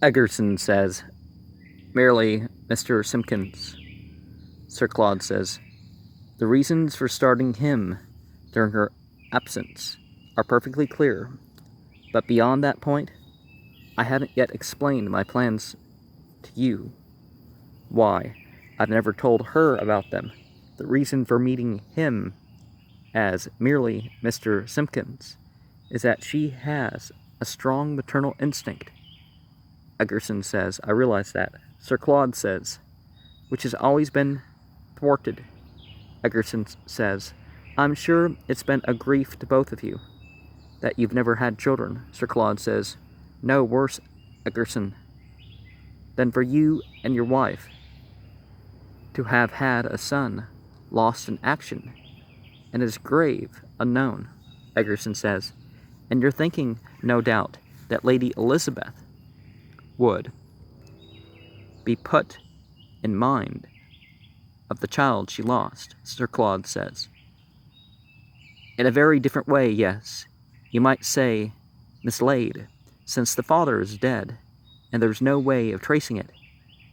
Egerton says, "Merely Mr. Simpkins." Sir Claude says, "The reasons for starting him during her absence are perfectly clear, but beyond that point, I haven't yet explained my plans to you. Why, I've never told her about them. The reason for meeting him as merely Mr. Simpkins is that she has a strong maternal instinct." Egerton says, "I realize that." Sir Claude says, "Which has always been thwarted." Egerton says, "I'm sure it's been a grief to both of you that you've never had children." Sir Claude says, "No, worse, Egerton, than for you and your wife to have had a son lost in action and his grave unknown." Egerton says, "And you're thinking, no doubt, that Lady Elizabeth would be put in mind of the child she lost." Sir Claude says, "In a very different way, yes. You might say mislaid, since the father is dead, and there's no way of tracing it.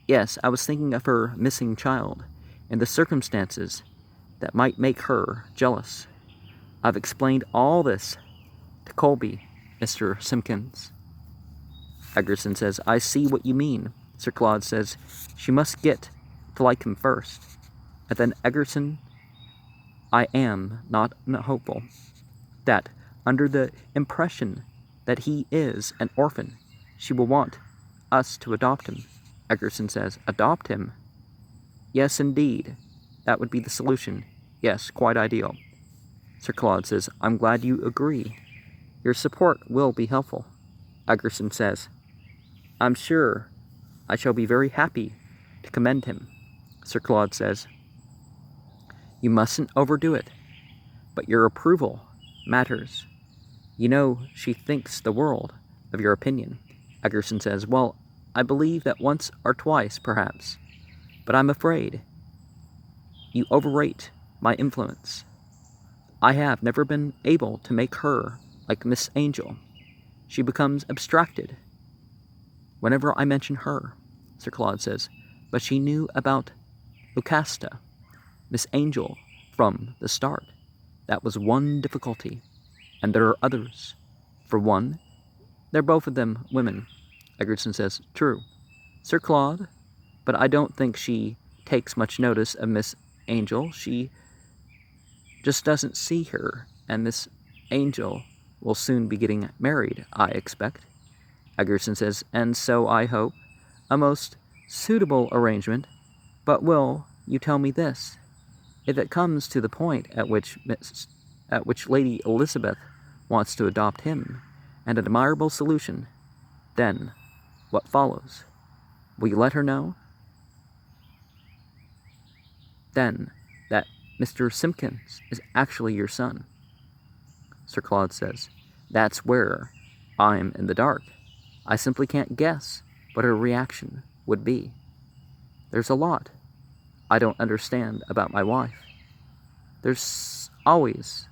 Yes, I was thinking of her missing child, and the circumstances that might make her jealous. I've explained all this to Colby, Mr. Simpkins." Egerton says, "I see what you mean." Sir Claude says, "She must get to like him first." And then Egerton, "I am not hopeful that, under the impression that he is an orphan, she will want us to adopt him." Egerton says, "Adopt him?" "Yes, indeed. That would be the solution. Yes, quite ideal." Sir Claude says, "I'm glad you agree. Your support will be helpful." Egerton says, "I'm sure I shall be very happy to commend him." Sir Claude says, "You mustn't overdo it, but your approval matters. You know she thinks the world of your opinion." Egerton says, "Well, I believe that once or twice, perhaps, but I'm afraid you overrate my influence. I have never been able to make her like Miss Angel. She becomes abstracted whenever I mention her." Sir Claude says, "But she knew about Lucasta, Miss Angel, from the start. That was one difficulty, and there are others. For one, they're both of them women." Egerton says, "True, Sir Claude, but I don't think she takes much notice of Miss Angel. She just doesn't see her, and Miss Angel will soon be getting married, I expect." Egerton says, "And so I hope a most suitable arrangement, but will you tell me this? If it comes to the point at which Lady Elizabeth wants to adopt him, an admirable solution, then what follows? Will you let her know then that Mr. Simpkins is actually your son?" Sir Claude says, "That's where I'm in the dark. I simply can't guess what her reaction would be. There's a lot I don't understand about my wife. There's always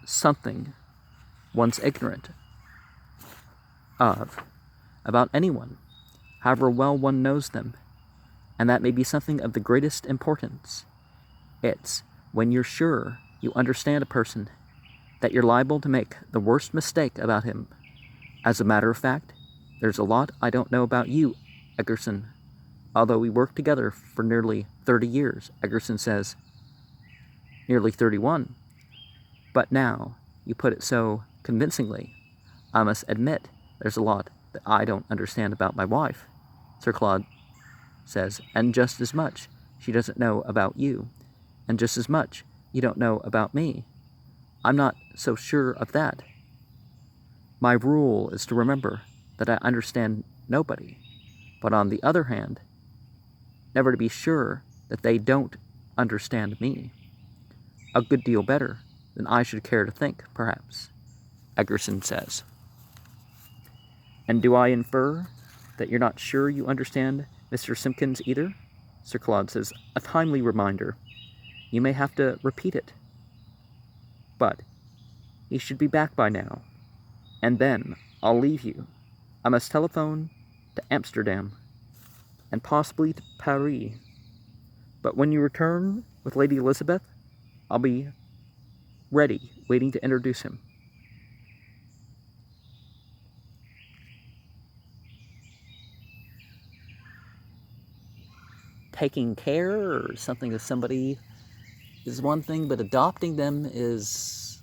something one's ignorant of about anyone, however well one knows them, and that may be something of the greatest importance. It's when you're sure you understand a person that you're liable to make the worst mistake about him. As a matter of fact, there's a lot I don't know about you, Egerton, although we worked together for nearly 30 years." Egerton says, "Nearly 31. But now you put it so convincingly, I must admit there's a lot that I don't understand about my wife." Sir Claude says, "And just as much she doesn't know about you, and just as much you don't know about me." "I'm not so sure of that. My rule is to remember that I understand nobody, but on the other hand, never to be sure that they don't understand me. A good deal better than I should care to think, perhaps," Egerton says. "And do I infer that you're not sure you understand Mr. Simpkins either?" Sir Claude says, "A timely reminder. You may have to repeat it. But he should be back by now. and then I'll leave you. I must telephone to Amsterdam, and possibly to Paris. But when you return with Lady Elizabeth, I'll be ready, waiting to introduce him. Taking care or something of somebody is one thing, but adopting them is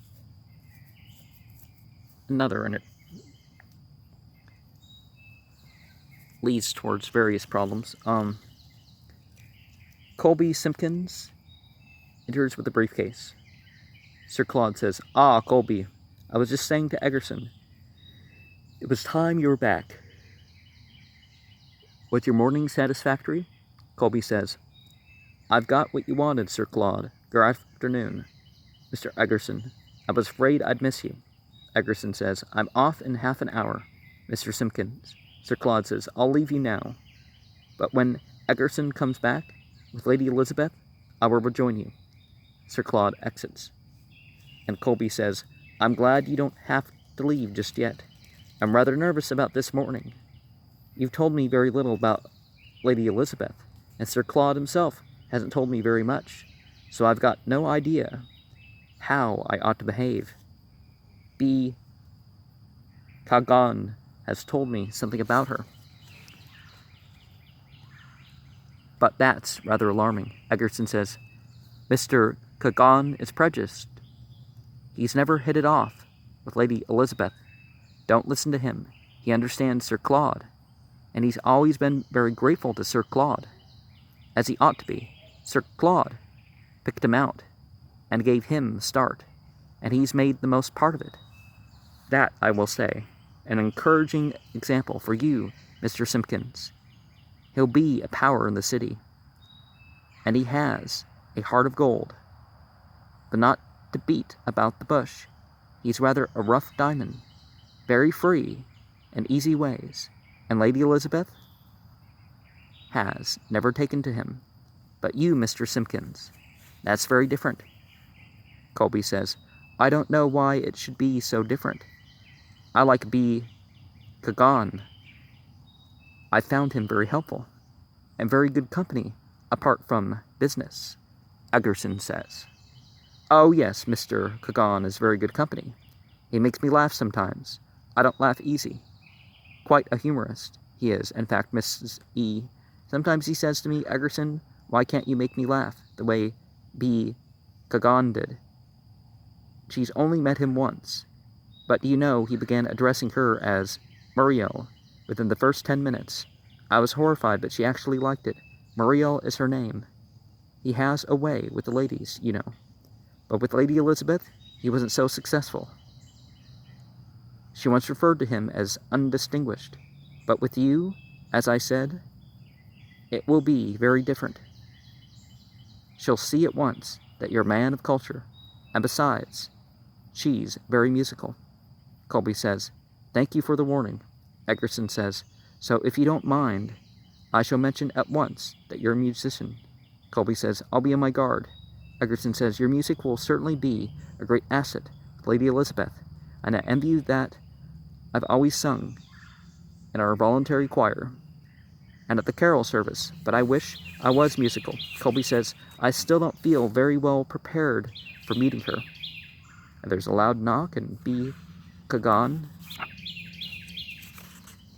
another, and it leads towards various problems. Colby Simpkins enters with a briefcase. Sir Claude says, "Ah, Colby, I was just saying to Eggerson, it was time you were back. Was your morning satisfactory?" Colby says, "I've got what you wanted, Sir Claude. Good afternoon, Mr. Eggerson. I was afraid I'd miss you." Eggerson says, "I'm off in half an hour, Mr. Simpkins." Sir Claude says, "I'll leave you now. But when Eggerson comes back with Lady Elizabeth, I will rejoin you." Sir Claude exits. And Colby says, "I'm glad you don't have to leave just yet. I'm rather nervous about this morning. You've told me very little about Lady Elizabeth, and Sir Claude himself hasn't told me very much, so I've got no idea how I ought to behave. B. Kagan has told me something about her, but that's rather alarming." Eggerson says, "Mr. Kagan is prejudiced. He's never hit it off with Lady Elizabeth. Don't listen to him. He understands Sir Claude, and he's always been very grateful to Sir Claude, as he ought to be. Sir Claude picked him out and gave him the start, and he's made the most part of it. That, I will say, an encouraging example for you, Mr. Simpkins. He'll be a power in the city, and he has a heart of gold, but not to beat about the bush. He's rather a rough diamond, very free and easy ways, and Lady Elizabeth has never taken to him. But you, Mr. Simpkins, that's very different." Colby says, "I don't know why it should be so different. I like B. Kagan. I found him very helpful, and very good company, apart from business," Eggerson says. "Oh yes, Mr. Kagan is very good company. He makes me laugh sometimes. I don't laugh easy. Quite a humorist, he is. In fact, Mrs. E. Sometimes he says to me, 'Eggerson, why can't you make me laugh the way B. Kagan did?' She's only met him once, but do you know he began addressing her as Muriel within the first 10 minutes. I was horrified, but she actually liked it. Muriel is her name. He has a way with the ladies, you know. But with Lady Elizabeth, he wasn't so successful. She once referred to him as undistinguished. But with you, as I said, it will be very different. She'll see at once that you're a man of culture, and besides, she's very musical." Colby says, "Thank you for the warning." Eggerson says, "So if you don't mind, I shall mention at once that you're a musician." Colby says, "I'll be on my guard." Eggerson says, "Your music will certainly be a great asset with Lady Elizabeth, and I envy you that I've always sung in our voluntary choir and at the carol service, but I wish I was musical." Colby says, "I still don't feel very well prepared for meeting her." And there's a loud knock, and B. Kagan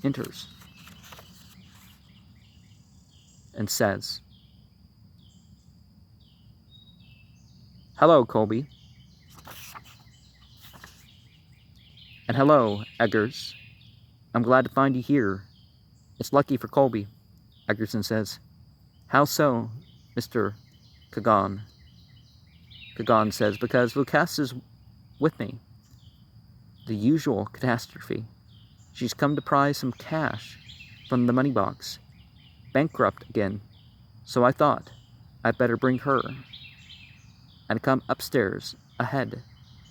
enters and says, "Hello, Colby." "And hello, Eggers. I'm glad to find you here. It's lucky for Colby." Eggerson says, "How so, Mr. Kagan?" Kagan says, "Because Lucas is with me. The usual catastrophe. She's come to prize some cash from the money box. Bankrupt again. So I thought I'd better bring her and come upstairs ahead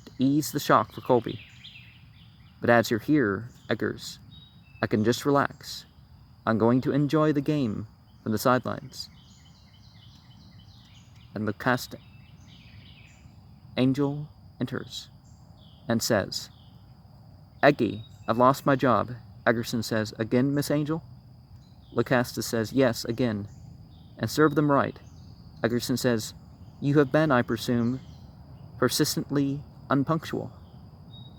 to ease the shock for Colby. But as you're here, Eggers, I can just relax. I'm going to enjoy the game from the sidelines." And the cast angel enters and says, Eggy, I've lost my job. Eggerson says, again, Miss Angel? Lucasta says, yes, again. And serve them right. Eggerson says, you have been, I presume, persistently unpunctual.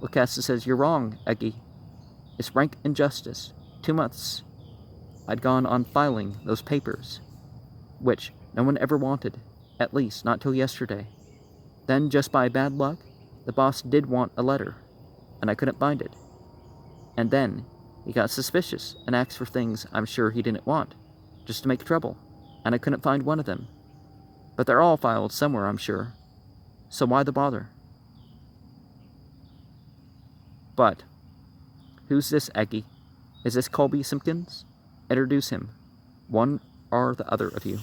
Lucasta says, you're wrong, Eggy. It's rank injustice. 2 months. I'd gone on filing those papers, which no one ever wanted, at least not till yesterday. Then, just by bad luck, the boss did want a letter, and I couldn't find it. And then, he got suspicious and asked for things I'm sure he didn't want, just to make trouble, and I couldn't find one of them. But they're all filed somewhere, I'm sure. So why the bother? But, who's this Eggy? Is this Colby Simpkins? Introduce him. One or the other of you.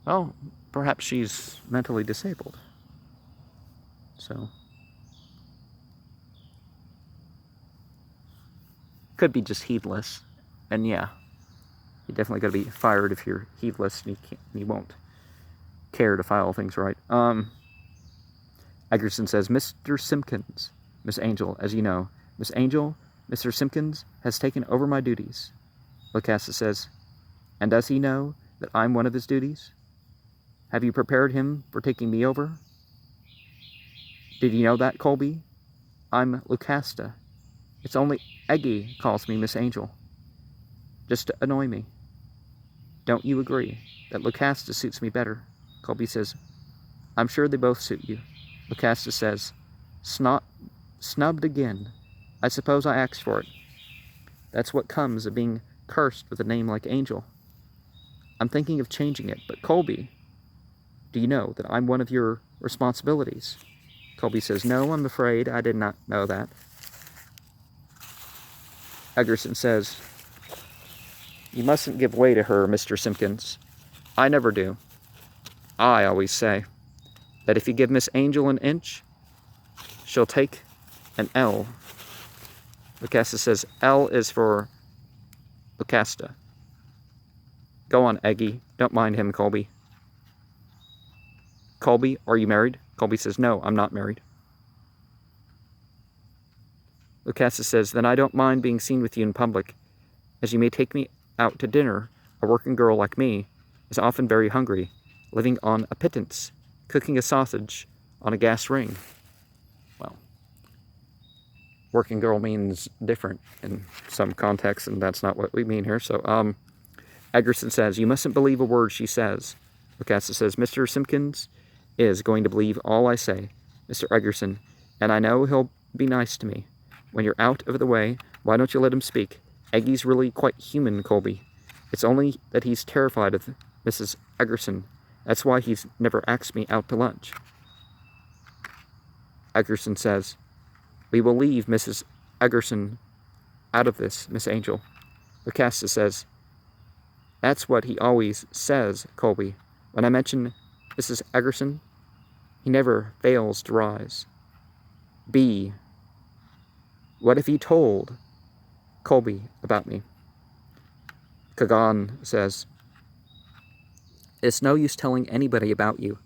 Well, perhaps she's mentally disabled. So, could be just heedless. And yeah, you definitely got to be fired if you're heedless and you won't care to file things right. Eggerson says, Mr. Simpkins, Miss Angel, as you know. Miss Angel, Mr. Simpkins has taken over my duties. Lucasta says, and does he know that I'm one of his duties? Have you prepared him for taking me over? Did you know that, Colby? I'm Lucasta. It's only Eggy calls me Miss Angel. Just to annoy me. Don't you agree that Lucasta suits me better? Colby says, I'm sure they both suit you. Lucasta says, snubbed again. I suppose I asked for it. That's what comes of being cursed with a name like Angel. I'm thinking of changing it, but Colby, do you know that I'm one of your responsibilities? Colby says, no, I'm afraid I did not know that. Eggerson says, you mustn't give way to her, Mr. Simpkins. I never do. I always say that if you give Miss Angel an inch, she'll take an L. Lucasta says, L is for Lucasta. Go on, Eggy. Don't mind him, Colby. Colby, are you married? Colby says, no, I'm not married. Lucasta says, then I don't mind being seen with you in public, as you may take me out to dinner. A working girl like me is often very hungry, living on a pittance, cooking a sausage on a gas ring. Well, working girl means different in some contexts, and that's not what we mean here. So, Eggerson says, you mustn't believe a word she says. Lucasta says, Mr. Simpkins is going to believe all I say, Mr. Eggerson, and I know he'll be nice to me. When you're out of the way, why don't you let him speak? Eggy's really quite human, Colby. It's only that he's terrified of Mrs. Eggerson. That's why he's never asked me out to lunch. Eggerson says, we will leave Mrs. Eggerson out of this, Miss Angel. Lucasta says, that's what he always says, Colby. When I mention Mrs. Eggerson, he never fails to rise. B. What if he told Colby about me? Kagan says, it's no use telling anybody about you.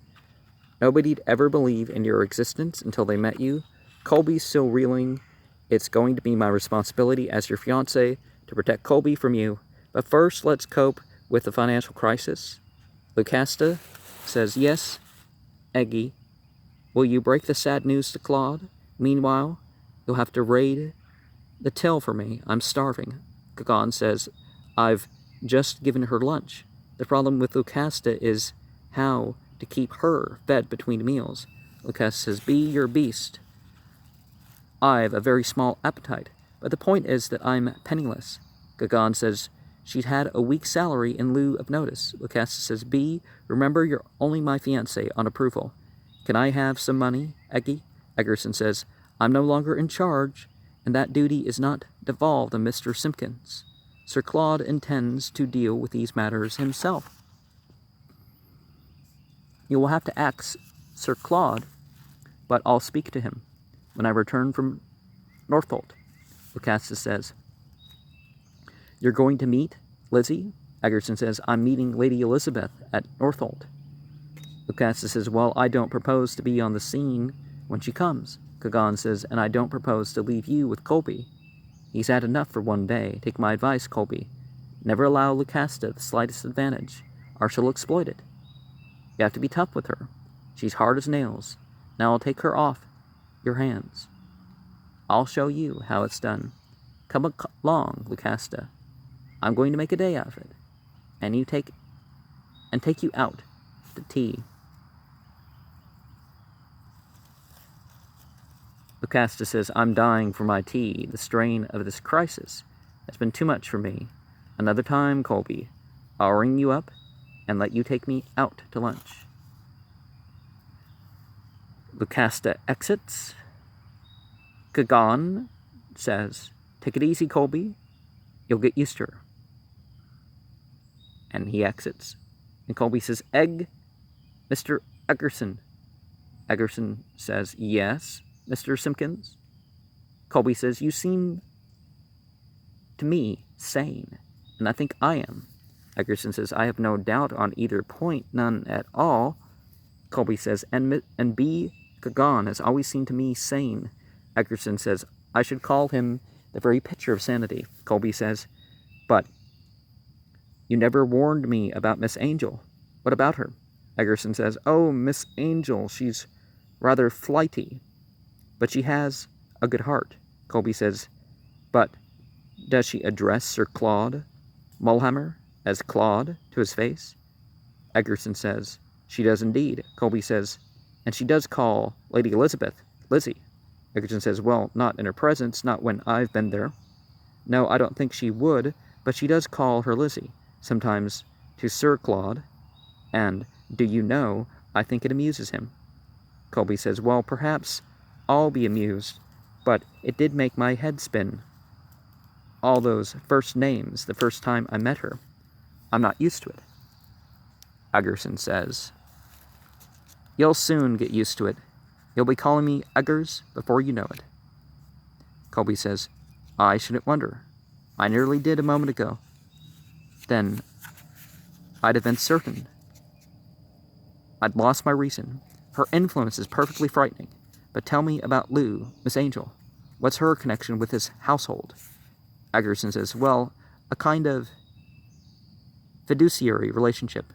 Nobody'd ever believe in your existence until they met you. Colby's still reeling. It's going to be my responsibility as your fiancé to protect Colby from you. But first, let's cope with the financial crisis. Lucasta says, yes, Eggy. Will you break the sad news to Claude? Meanwhile, you'll have to raid the till for me. I'm starving. Kagan says, I've just given her lunch. The problem with Lucasta is how to keep her fed between meals. Lucasta says, be your beast. I've a very small appetite, but the point is that I'm penniless. Kagan says, she'd had a week's salary in lieu of notice. Lucasta says, B, remember you're only my fiancé on approval. Can I have some money, Eggy? Eggerson says, I'm no longer in charge, and that duty is not devolved on Mr. Simpkins. Sir Claude intends to deal with these matters himself. You will have to ask Sir Claude, but I'll speak to him when I return from Northolt. Lucasta says, you're going to meet Lizzie? Eggerson says, I'm meeting Lady Elizabeth at Northolt. Lucasta says, well, I don't propose to be on the scene when she comes. Kagan says, and I don't propose to leave you with Colby. He's had enough for one day. Take my advice, Colby. Never allow Lucasta the slightest advantage, or she'll exploit it. You have to be tough with her. She's hard as nails. Now I'll take her off your hands. I'll show you how it's done. Come along, Lucasta. I'm going to make a day out of it. And take you out to tea. Lucasta says, I'm dying for my tea. The strain of this crisis has been too much for me. Another time, Colby, I'll ring you up and let you take me out to lunch. Lucasta exits. Kagan says, take it easy, Colby. You'll get used to her. And he exits. And Colby says, Mr. Eggerson. Eggerson says, yes, Mr. Simpkins. Colby says, you seem to me sane, and I think I am. Eggerson says, I have no doubt on either point, none at all. Colby says, and B. Kagan has always seemed to me sane. Eggerson says, I should call him the very picture of sanity. Colby says, but you never warned me about Miss Angel. What about her? Eggerson says, oh, Miss Angel, she's rather flighty, but she has a good heart. Colby says, but does she address Sir Claude Mulhammer as Claude to his face? Eggerson says, she does indeed. Colby says, and she does call Lady Elizabeth Lizzie. Eggerson says, well, not in her presence, not when I've been there. No, I don't think she would, but she does call her Lizzie, sometimes to Sir Claude, and, do you know, I think it amuses him. Colby says, well, perhaps I'll be amused, but it did make my head spin. All those first names, the first time I met her, I'm not used to it. Eggerson says, you'll soon get used to it. You'll be calling me Eggers before you know it. Colby says, I shouldn't wonder. I nearly did a moment ago. Then I'd have been certain. I'd lost my reason. Her influence is perfectly frightening. But tell me about Lou, Miss Angel. What's her connection with his household? Eggerson says, well, a kind of fiduciary relationship.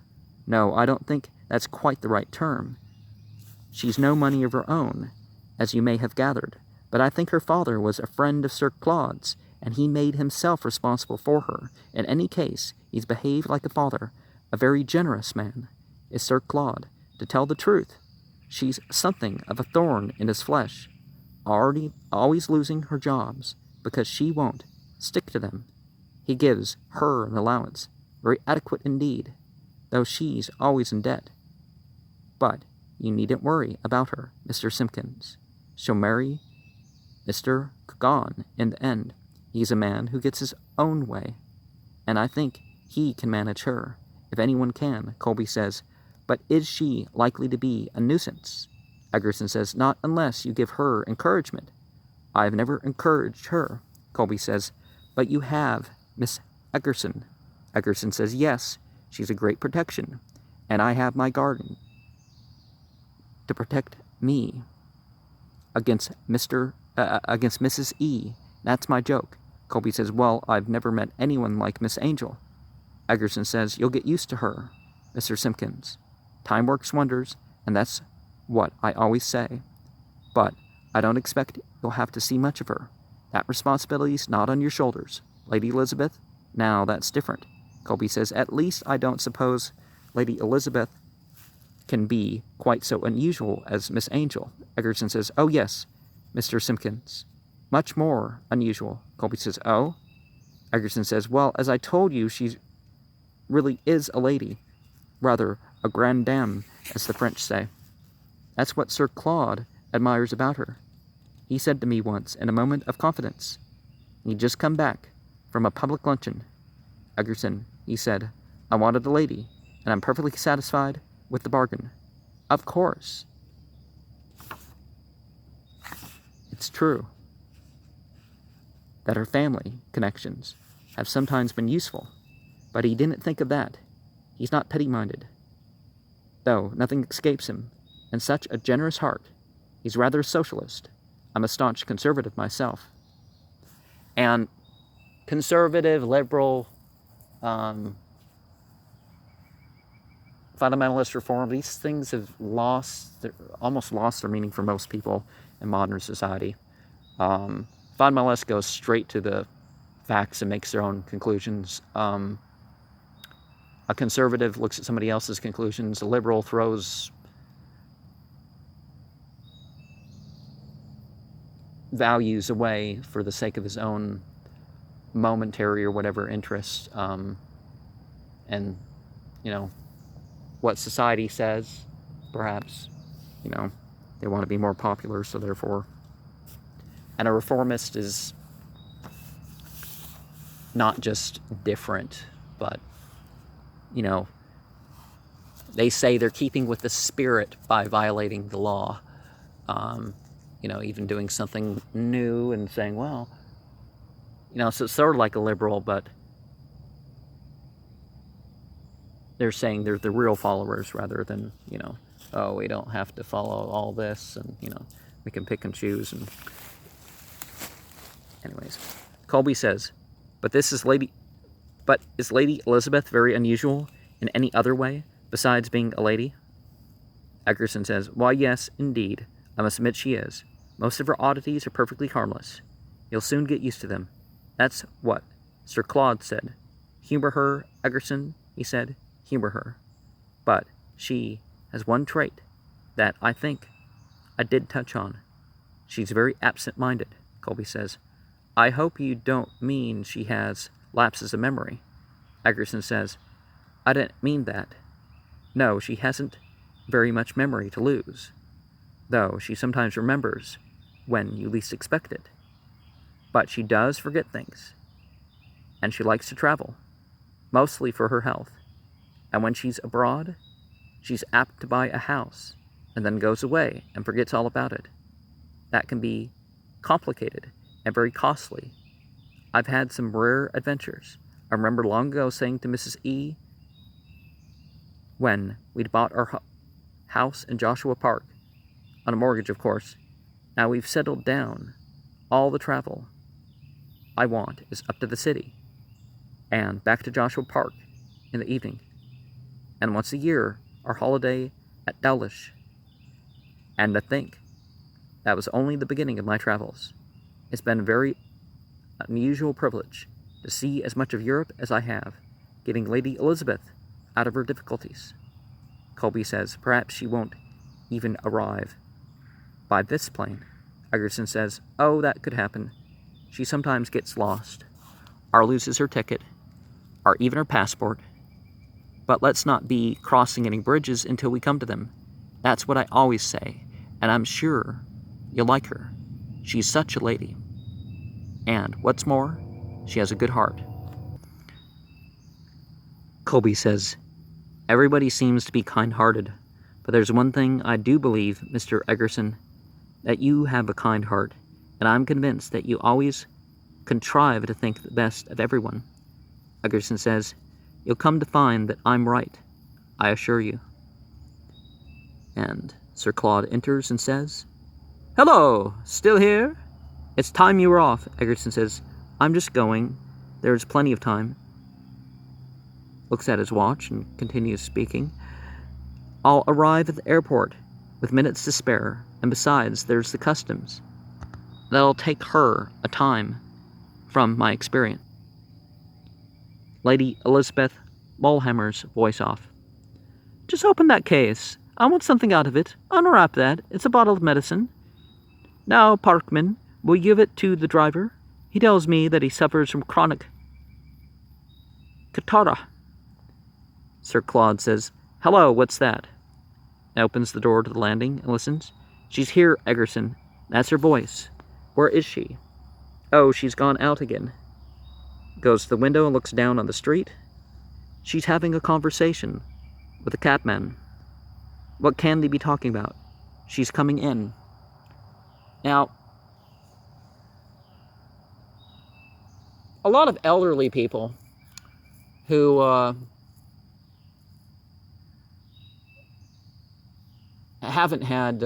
No, I don't think that's quite the right term. She's no money of her own, as you may have gathered, but I think her father was a friend of Sir Claude's, and he made himself responsible for her. In any case, he's behaved like a father, a very generous man, is Sir Claude. To tell the truth, she's something of a thorn in his flesh, always losing her jobs, because she won't stick to them. He gives her an allowance, very adequate indeed, though she's always in debt. But you needn't worry about her, Mr. Simpkins. She'll marry Mr. Kagan in the end. He's a man who gets his own way, and I think he can manage her, if anyone can. Colby says, but is she likely to be a nuisance? Eggerson says, not unless you give her encouragement. I've never encouraged her. Colby says, but you have, Miss Eggerson. Eggerson says, yes, she's a great protection, and I have my garden to protect me against Mrs. E. That's my joke. Colby says, well, I've never met anyone like Miss Angel. Eggerson says, you'll get used to her, Mr. Simpkins. Time works wonders, and that's what I always say. But I don't expect you'll have to see much of her. That responsibility's not on your shoulders. Lady Elizabeth? Now that's different. Colby says, at least I don't suppose Lady Elizabeth can be quite so unusual as Miss Angel. Eggerson says, oh yes, Mr. Simpkins. Much more unusual. Colby says, oh? Eggerson says, well, as I told you, she really is a lady. Rather, a grande dame, as the French say. That's what Sir Claude admires about her. He said to me once, in a moment of confidence, he'd just come back from a public luncheon. Eggerson, he said, I wanted a lady, and I'm perfectly satisfied with the bargain. Of course. It's true that her family connections have sometimes been useful, but he didn't think of that. He's not petty-minded, though nothing escapes him, and such a generous heart. He's rather a socialist, I'm a staunch conservative myself. And conservative, liberal, fundamentalist reform, these things have almost lost their meaning for most people in modern society. Fundamentalist goes straight to the facts and makes their own conclusions. A conservative looks at somebody else's conclusions. A liberal throws values away for the sake of his own momentary or whatever interest. And, what society says, perhaps, they want to be more popular, so therefore. And a reformist is not just different, but, they say they're keeping with the spirit by violating the law. Even doing something new and saying, well, so it's sort of like a liberal, but they're saying they're the real followers rather than, oh, we don't have to follow all this, and, we can pick and choose. And anyways, Colby says, is Lady Elizabeth very unusual in any other way besides being a lady? Eggerson says, why, yes, indeed, I must admit she is. Most of her oddities are perfectly harmless. You'll soon get used to them. That's what Sir Claude said. Humor her, Eggerson, he said. Humor her. But she has one trait that I think I did touch on. She's very absent-minded, Colby says. I hope you don't mean she has lapses of memory. Eggerson says, I didn't mean that. No, she hasn't very much memory to lose, though she sometimes remembers when you least expect it. But she does forget things, and she likes to travel, mostly for her health. And when she's abroad, she's apt to buy a house, and then goes away and forgets all about it. That can be complicated and very costly. I've had some rare adventures. I remember long ago saying to Mrs. E., when we'd bought our house in Joshua Park, on a mortgage, of course, now we've settled down. All the travel I want is up to the city, and back to Joshua Park in the evening, and once a year, our holiday at Dawlish. And to think, that was only the beginning of my travels. It's been a very unusual privilege to see as much of Europe as I have, getting Lady Elizabeth out of her difficulties. Colby says, perhaps she won't even arrive by this plane. Eggerson says, oh, that could happen. She sometimes gets lost, or loses her ticket, or even her passport. But let's not be crossing any bridges until we come to them. That's what I always say, and I'm sure you'll like her. She's such a lady. And, what's more, she has a good heart. Colby says, everybody seems to be kind-hearted, but there's one thing I do believe, Mr. Eggerson, that you have a kind heart, and I'm convinced that you always contrive to think the best of everyone. Eggerson says, you'll come to find that I'm right, I assure you. And Sir Claude enters and says, hello, still here? It's time you were off, Eggerson says. I'm just going. There's plenty of time. Looks at his watch and continues speaking. I'll arrive at the airport with minutes to spare, and besides, there's the customs. That'll take her a time from my experience. Lady Elizabeth Mulhammer's voice off. Just open that case. I want something out of it. Unwrap that. It's a bottle of medicine. Now, Parkman, will you give it to the driver? He tells me that he suffers from chronic catarrh. Sir Claude says, hello, what's that? And opens the door to the landing and listens. She's here, Eggerson. That's her voice. Where is she? Oh, she's gone out again. Goes to the window and looks down on the street. She's having a conversation with a cabman. What can they be talking about? She's coming in. Now, a lot of elderly people who haven't had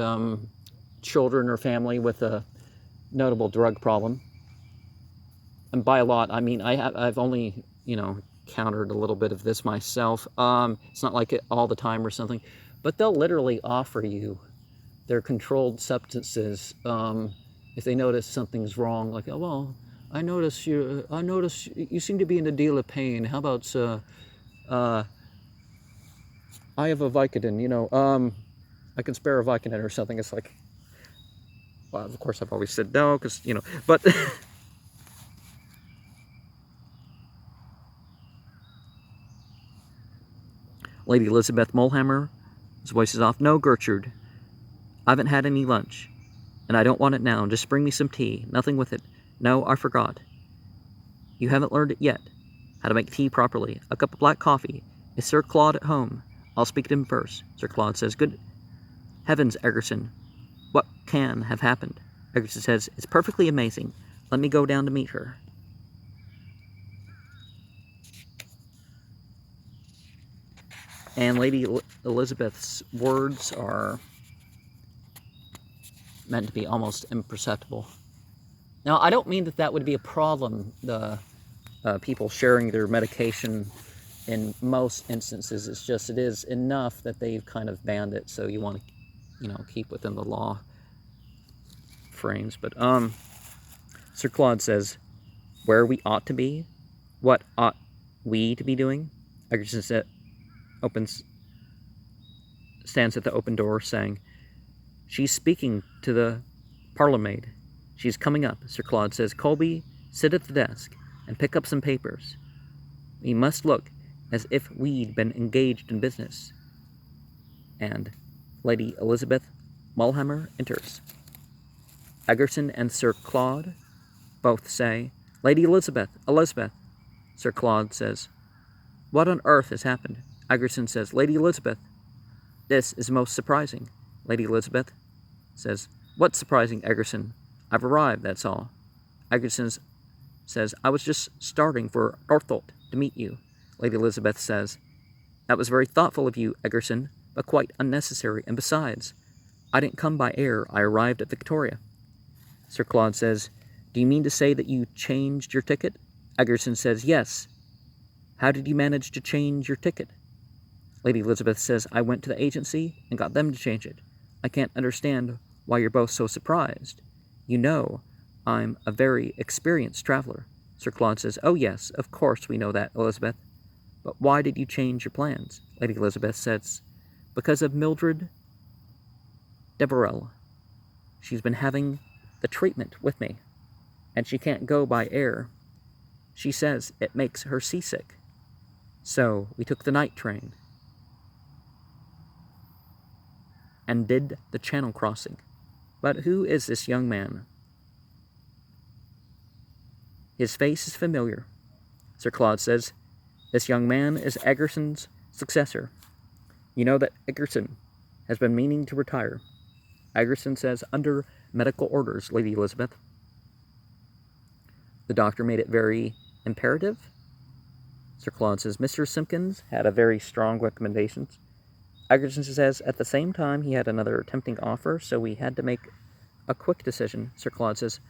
children or family with a notable drug problem. And by a lot, I mean I've only, countered a little bit of this myself. It's not like it all the time or something, but they'll literally offer you their controlled substances if they notice something's wrong. Like, oh well, I notice you seem to be in a deal of pain. How about I have a Vicodin, I can spare a Vicodin or something. It's like, well, of course I've always said no, because, but Lady Elizabeth Mulhammer, his voice is off. No, Gertrude, I haven't had any lunch, and I don't want it now. Just bring me some tea, nothing with it. No, I forgot. You haven't learned it yet, how to make tea properly. A cup of black coffee. Is Sir Claude at home? I'll speak to him first. Sir Claude says, good heavens, Egerton, what can have happened? Egerton says, it's perfectly amazing. Let me go down to meet her. And Lady Elizabeth's words are meant to be almost imperceptible. Now, I don't mean that would be a problem, the people sharing their medication in most instances. It's just it is enough that they've kind of banned it, so you want to, keep within the law frames. But Sir Claude says, where we ought to be? What ought we to be doing? Egerton stands at the open door, saying, she's speaking to the parlour maid. She's coming up. Sir Claude says, Colby, sit at the desk and pick up some papers. We must look as if we'd been engaged in business. And Lady Elizabeth Mulhammer enters. Egerton and Sir Claude both say, Lady Elizabeth, Elizabeth. Sir Claude says, what on earth has happened? Egerton says, Lady Elizabeth, this is most surprising. Lady Elizabeth says, what's surprising, Egerton? I've arrived, that's all. Egerton says, I was just starting for Northolt to meet you. Lady Elizabeth says, that was very thoughtful of you, Egerton, but quite unnecessary, and besides, I didn't come by air, I arrived at Victoria. Sir Claude says, do you mean to say that you changed your ticket? Egerton says, yes. How did you manage to change your ticket? Lady Elizabeth says, I went to the agency and got them to change it. I can't understand why you're both so surprised. You know, I'm a very experienced traveler. Sir Claude says, oh yes, of course we know that, Elizabeth. But why did you change your plans? Lady Elizabeth says, because of Mildred Deverell. She's been having the treatment with me, and she can't go by air. She says it makes her seasick. So we took the night train and did the Channel crossing. But who is this young man? His face is familiar. Sir Claude says, this young man is Egerton's successor. You know that Egerton has been meaning to retire. Egerton says, under medical orders, Lady Elizabeth. The doctor made it very imperative. Sir Claude says, Mr. Simpkins had a very strong recommendations. Egerton says, at the same time, he had another tempting offer, so we had to make a quick decision. Sir Claude says,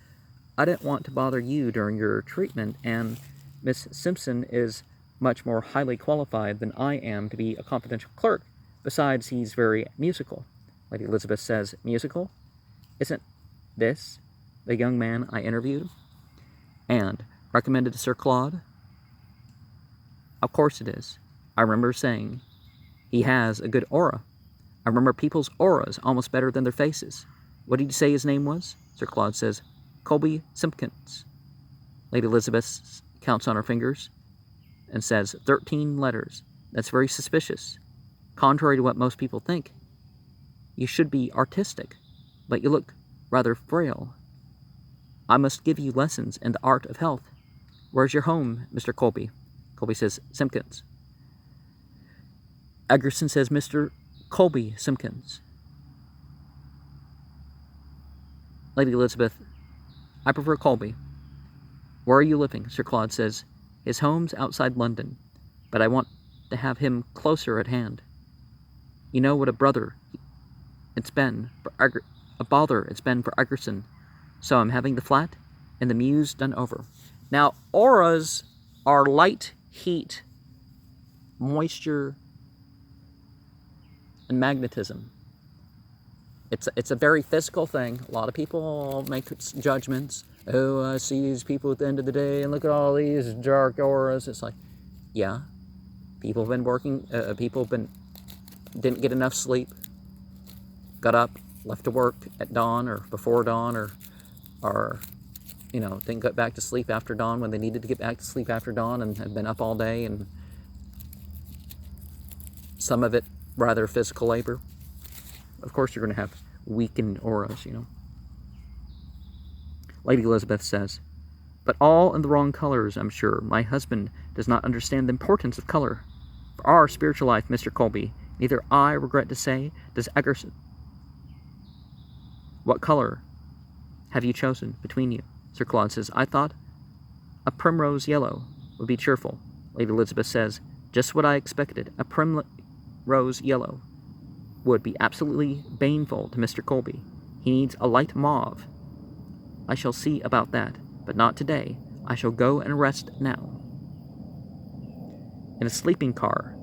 I didn't want to bother you during your treatment, and Miss Simpson is much more highly qualified than I am to be a confidential clerk. Besides, he's very musical. Lady Elizabeth says, musical? Isn't this the young man I interviewed and recommended to Sir Claude? Of course it is. I remember saying, he has a good aura. I remember people's auras almost better than their faces. What did you say his name was? Sir Claude says, Colby Simpkins. Lady Elizabeth counts on her fingers and says, 13 letters. That's very suspicious. Contrary to what most people think, you should be artistic, but you look rather frail. I must give you lessons in the art of health. Where's your home, Mr. Colby? Colby says, Simpkins. Egerton says, Mr. Colby Simpkins. Lady Elizabeth, I prefer Colby. Where are you living? Sir Claude says, his home's outside London, but I want to have him closer at hand. You know what a bother it's been for Egerton So I'm having the flat and the muse done over. Now, auras are light, heat, moisture, and magnetism. It's a very physical thing. A lot of people make judgments. Oh, I see these people at the end of the day, and look at all these dark auras. It's like, yeah, people have been working. Didn't get enough sleep. Got up, left to work at dawn or before dawn, or didn't get back to sleep after dawn when they needed to get back to sleep after dawn, and have been up all day, and some of it rather physical labor. Of course, you're going to have weakened auras, Lady Elizabeth says, but all in the wrong colors, I'm sure. My husband does not understand the importance of color. For our spiritual life, Mr. Colby, neither I regret to say, does Eggerson. What color have you chosen between you? Sir Claude says, I thought a primrose yellow would be cheerful. Lady Elizabeth says, just what I expected. A primrose yellow would be absolutely baneful to Mr. Colby. He needs a light mauve. I shall see about that, but not today. I shall go and rest now. In a sleeping car,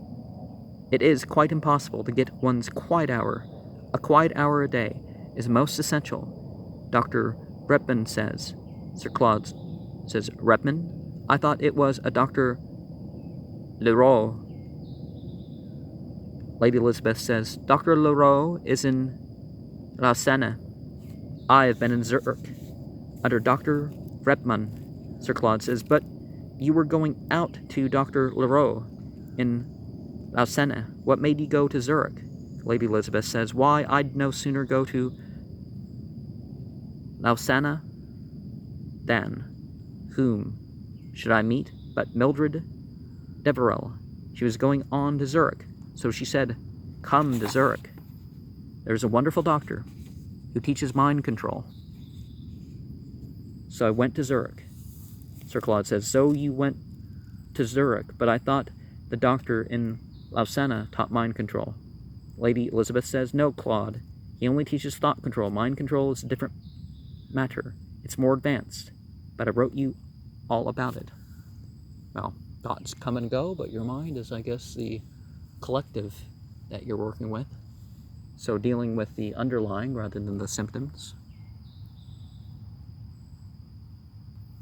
it is quite impossible to get one's quiet hour. A quiet hour a day is most essential, Dr. Repman says. Sir Claude says, Repman? I thought it was a Dr. Leroux. Lady Elizabeth says, Dr. Leroux is in Lausanne. I have been in Zurich under Dr. Repman. Sir Claude says, but you were going out to Dr. Leroux in Lausanne. What made you go to Zurich? Lady Elizabeth says, why, I'd no sooner go to Lausanne than whom should I meet but Mildred Deverell. She was going on to Zurich. So she said, come to Zurich. There's a wonderful doctor who teaches mind control. So I went to Zurich. Sir Claude says, so you went to Zurich, but I thought the doctor in Lausanne taught mind control. Lady Elizabeth says, no, Claude. He only teaches thought control. Mind control is a different matter. It's more advanced. But I wrote you all about it. Well, thoughts come and go, but your mind is, I guess, the collective that you're working with. So dealing with the underlying rather than the symptoms.